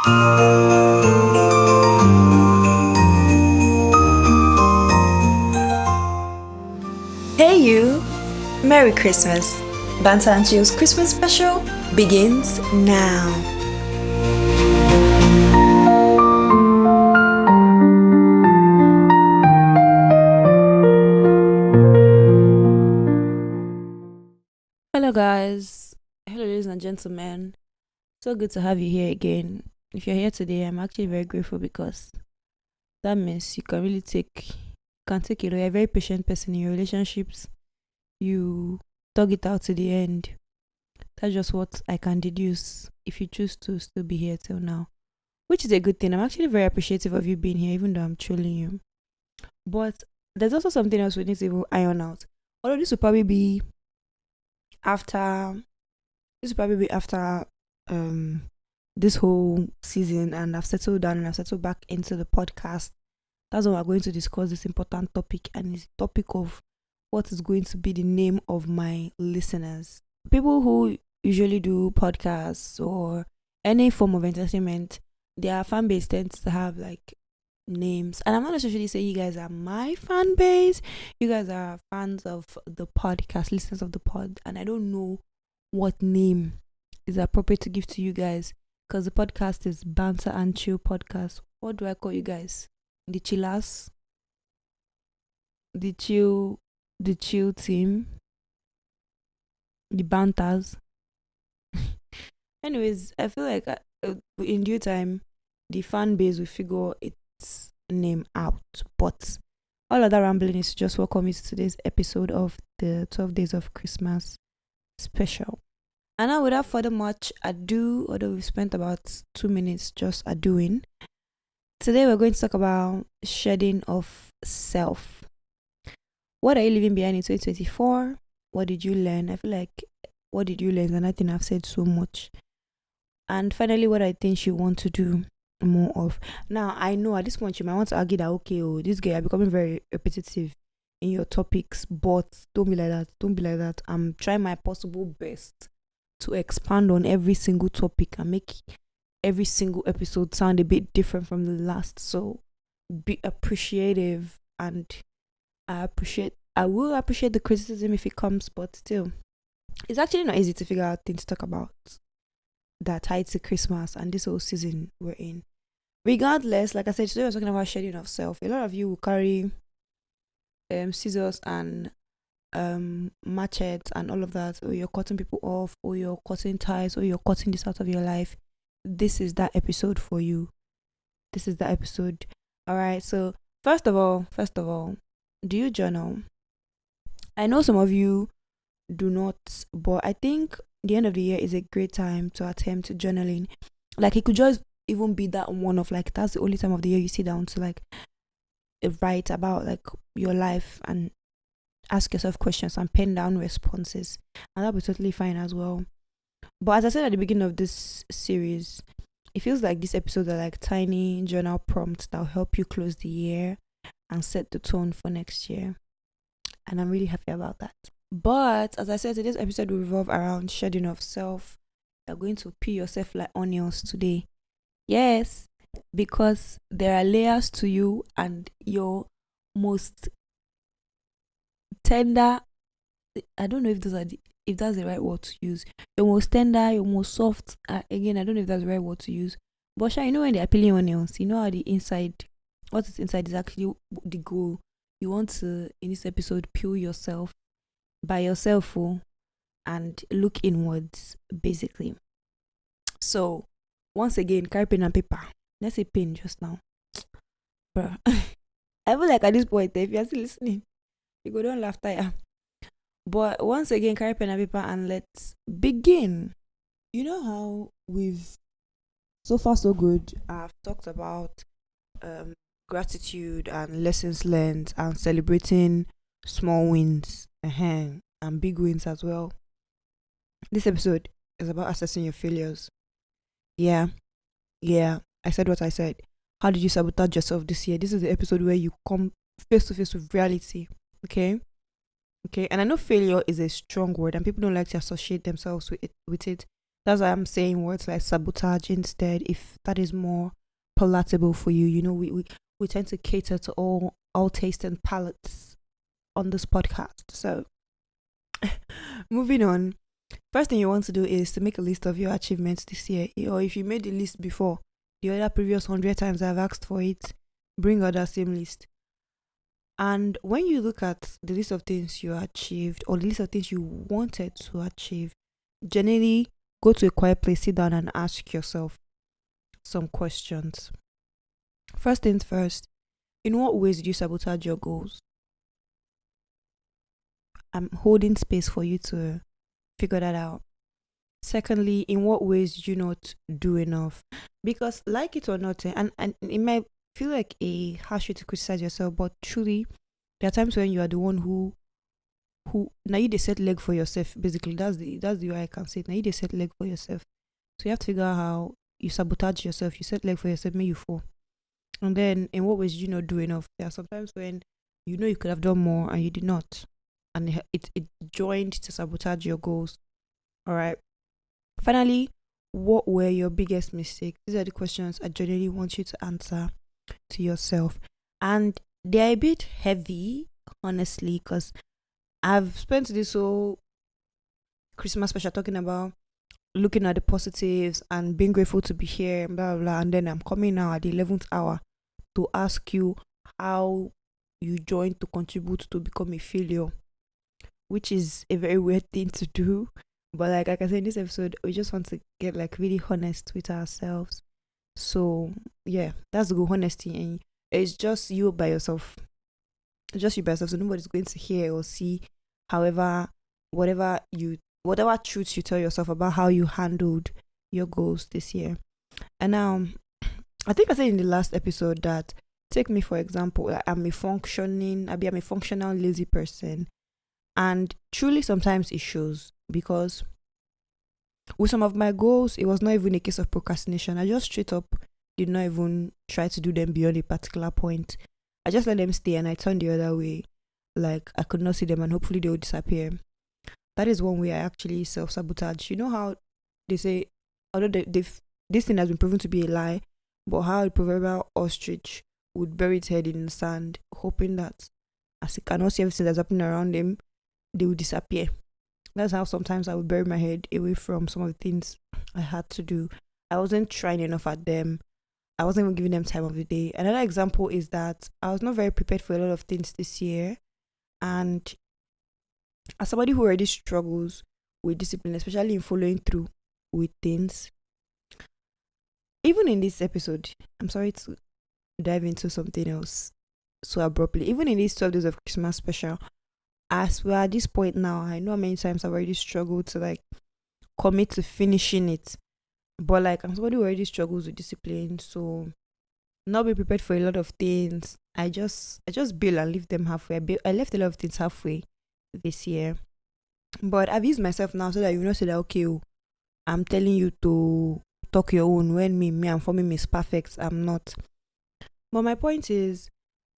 Hey you! Merry Christmas! Banter and Chill's Christmas special begins now. Hello, guys. Hello, ladies and gentlemen. So good to have you here again. If you're here today, I'm actually very grateful because that means you can really take it. You're a very patient person in your relationships. You dug it out to the end. That's just what I can deduce if you choose to still be here till now, which is a good thing. I'm actually very appreciative of you being here, even though I'm trolling you. But there's also something else we need to iron out. Although this will probably be after this whole season, and I've settled down and I've settled back into the podcast. That's when we're going to discuss this important topic, and it's the topic of what is going to be the name of my listeners. People who usually do podcasts or any form of entertainment, their fan base tends to have like names. And I'm not necessarily saying you guys are my fan base. You guys are fans of the podcast, listeners of the pod, and I don't know what name is appropriate to give to you guys because the podcast is Banter and Chill Podcast. What do I call you guys? The chillers? The chill team? The banters? Anyways, I feel like in due time, the fan base will figure its name out. But all of that rambling is to just welcome you to today's episode of the 12 Days of Christmas special. And now, without further much ado, although we've spent about 2 minutes just adoing, today we're going to talk about shedding of self. What are you leaving behind in 2024? What did you learn? I feel like what did you learn? And I think I've said so much. And finally, what I think you want to do more of. Now, I know at this point you might want to argue that, okay, this guy are becoming very repetitive in your topics, but don't be like that. I'm trying my possible best to expand on every single topic and make every single episode sound a bit different from the last. So be appreciative, and I will appreciate the criticism if it comes, but still, it's actually not easy to figure out things to talk about that tied to Christmas and this whole season we're in. Regardless, like I said, today we're talking about shedding of self. A lot of you will carry scissors and machetes and all of that, or you're cutting people off, or you're cutting ties, or you're cutting this out of your life. This is that episode for you. This is that episode. All right. So first of all, do you journal? I know some of you do not, but I think the end of the year is a great time to attempt journaling. Like, it could just even be that one of like, that's the only time of the year you sit down to like write about like your life and ask yourself questions and pen down responses, and that'll be totally fine as well. But as I said at the beginning of this series, it feels like these episodes are like tiny journal prompts that'll help you close the year and set the tone for next year, and I'm really happy about that. But as I said, today's episode will revolve around shedding of self. You're going to peel yourself like onions today. Yes, because there are layers to you, and your most tender, I don't know if that's the right word to use. Your most tender, your most soft. Again, I don't know if that's the right word to use. But sure, you know when they're peeling onions, you know how the inside, what is inside is actually the goal. You want to, in this episode, peel yourself by yourself and look inwards, basically. So, once again, carry pen and paper. Let's say pen just now. Bruh. I feel like at this point, if you're still listening, you go don't laugh tire. But once again, carry pen and paper and let's begin. You know how we've, so far so good, I've talked about gratitude and lessons learned and celebrating small wins and big wins as well. This episode is about assessing your failures. Yeah, I said what I said. How did you sabotage yourself this year? This is the episode where you come face to face with reality. Okay, and I know failure is a strong word and people don't like to associate themselves with it. That's why I'm saying words like sabotage instead, if that is more palatable for you. You know, we tend to cater to all taste and palates on this podcast. So moving on. First thing you want to do is to make a list of your achievements this year. Or if you made the list before, the other previous 100 times I've asked for it, bring out that same list. And when you look at the list of things you achieved or the list of things you wanted to achieve, generally go to a quiet place, sit down, and ask yourself some questions. First things first, in what ways did you sabotage your goals? I'm holding space for you to figure that out. Secondly, in what ways did you not do enough? Because, like it or not, and it might feel like a harsh way to criticize yourself, but truly, there are times when you are the one who now you dey set leg for yourself. Basically, that's the way I can say it. Now you dey set leg for yourself. So you have to figure out how you sabotage yourself. You set leg for yourself, may you fall. And then, in what ways did you not do enough? There are sometimes when you know you could have done more and you did not, and it joined to sabotage your goals. All right. Finally, what were your biggest mistakes? These are the questions I generally want you to answer to yourself. And they're a bit heavy, honestly, because I've spent this whole Christmas special talking about looking at the positives and being grateful to be here, and blah, blah, blah. And then I'm coming now at the 11th hour to ask you how you joined to contribute to become a failure, which is a very weird thing to do. But like I said in this episode, we just want to get like really honest with ourselves. So yeah, that's the good honesty, and it's just you by yourself. Just you by yourself. So nobody's going to hear or see. However, whatever truths you tell yourself about how you handled your goals this year. And I think I said in the last episode that, take me for example, like I'm a functional lazy person. And truly sometimes it shows, because with some of my goals, it was not even a case of procrastination. I just straight up did not even try to do them beyond a particular point. I just let them stay and I turned the other way. Like I could not see them and hopefully they would disappear. That is one way I actually self-sabotage. You know how they say, although this thing has been proven to be a lie, but how a proverbial ostrich would bury its head in the sand, hoping that as it cannot see everything that's happening around him, they will disappear. That's how sometimes I would bury my head away from some of the things I had to do. I wasn't trying enough at them. I wasn't even giving them time of the day. Another example is that I was not very prepared for a lot of things this year. And as somebody who already struggles with discipline, especially in following through with things, even in this episode, I'm sorry to dive into something else so abruptly. Even in these 12 days of Christmas special, as we're at this point now, I know how many times I've already struggled to like commit to finishing it. But like I'm somebody who already struggles with discipline, so not be prepared for a lot of things. I just bail and leave them halfway. I left a lot of things halfway this year. But I've used myself now so that you know say that okay, I'm telling you to talk your own when me I'm forming Miss Perfect. I'm not. But my point is,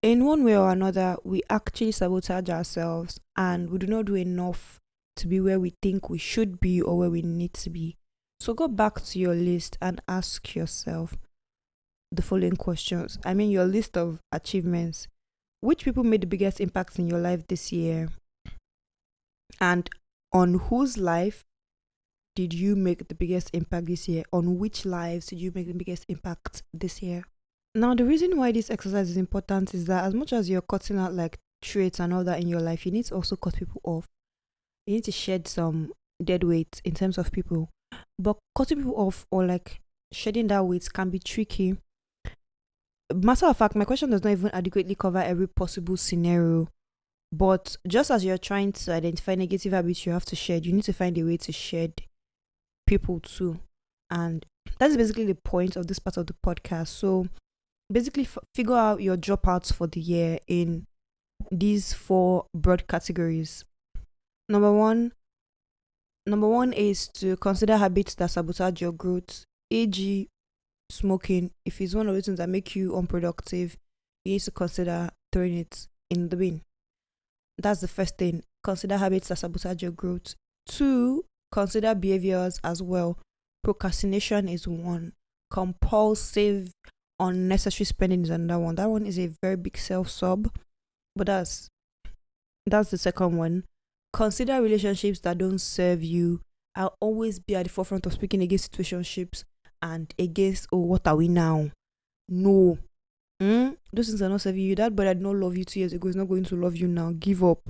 in one way or another, we actually sabotage ourselves and we do not do enough to be where we think we should be or where we need to be. So go back to your list and ask yourself the following questions. I mean, your list of achievements. Which people made the biggest impact in your life this year? And on whose life did you make the biggest impact this year? On which lives did you make the biggest impact this year? Now, the reason why this exercise is important is that as much as you're cutting out like traits and all that in your life, you need to also cut people off. You need to shed some dead weight in terms of people. But cutting people off or like shedding that weight can be tricky. Matter of fact, my question does not even adequately cover every possible scenario. But just as you're trying to identify negative habits you have to shed, you need to find a way to shed people too. And that's basically the point of this part of the podcast. So basically figure out your dropouts for the year in these 4 broad categories. Number one is to consider habits that sabotage your growth, e.g. smoking. If it's one of the things that make you unproductive, you need to consider throwing it in the bin. That's the first thing. Consider habits that sabotage your growth. 2, consider behaviors as well Procrastination is one. Compulsive, unnecessary spending is another one. That one is a very big self-sub, but that's the second one. Consider relationships that don't serve you. I'll always be at the forefront of speaking against situationships and against, oh, what are we now? No. Those things are not serving you. That brother did not love you 2 years ago is not going to love you now. Give up.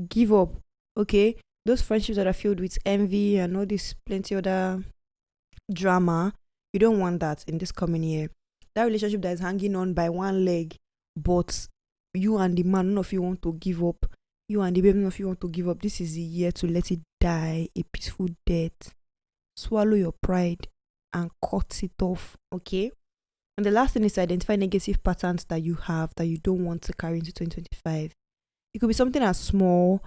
Give up. Okay? Those friendships that are filled with envy and all this plenty other drama, you don't want that in this coming year. That relationship that is hanging on by one leg, but you and the man, none of you want to give up. You and the baby, none of you want to give up. This is the year to let it die a peaceful death. Swallow your pride and cut it off. Okay? And the last thing is to identify negative patterns that you have that you don't want to carry into 2025. It could be something as small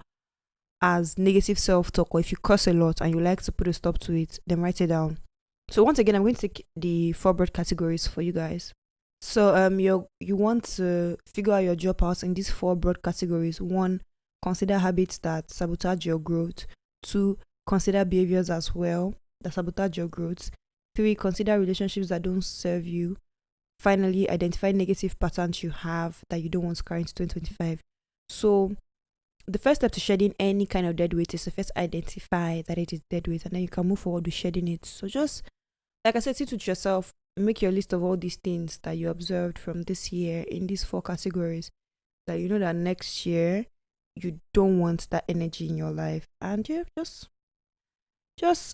as negative self-talk, or if you curse a lot and you like to put a stop to it, then write it down. So once again, I'm going to take the 4 broad categories for you guys. So you want to figure out your job out in these 4 broad categories. 1, consider habits that sabotage your growth. 2, consider behaviors as well that sabotage your growth. 3, consider relationships that don't serve you. Finally, identify negative patterns you have that you don't want to carry into 2025. So the first step to shedding any kind of dead weight is to first identify that it is dead weight, and then you can move forward with shedding it. So just, like I said, sit with yourself, make your list of all these things that you observed from this year in these 4 categories that you know that next year you don't want that energy in your life. And yeah,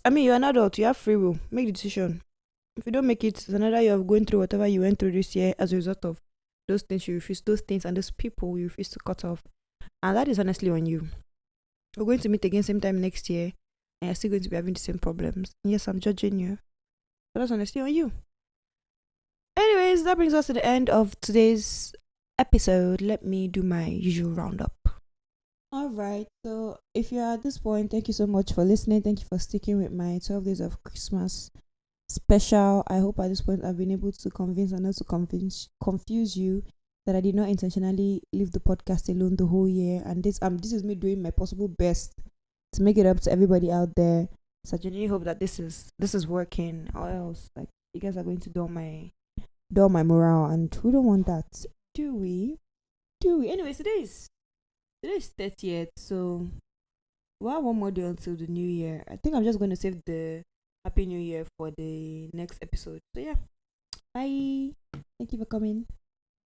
I mean, you're an adult, you have free will, make the decision. If you don't make it, it's another year of going through whatever you went through this year as a result of those things you refuse, those things and those people you refuse to cut off. And that is honestly on you. We're going to meet again same time next year, and you're still going to be having the same problems. Yes, I'm judging you, but that's honestly on you. Anyways, that brings us to the end of today's episode. Let me do my usual roundup. Alright, so if you're at this point, thank you so much for listening. Thank you for sticking with my 12 days of Christmas special. I hope at this point I've been able to convince and not to confuse you that I did not intentionally leave the podcast alone the whole year, and this is me doing my possible best to make it up to everybody out there. So I genuinely hope that this is working, or else like you guys are going to dull my morale, and we don't want that, do we? Anyways, today's 30th, so we'll have one more day until the new year. I think I'm just going to save the Happy New Year for the next episode. So yeah, bye. Thank you for coming.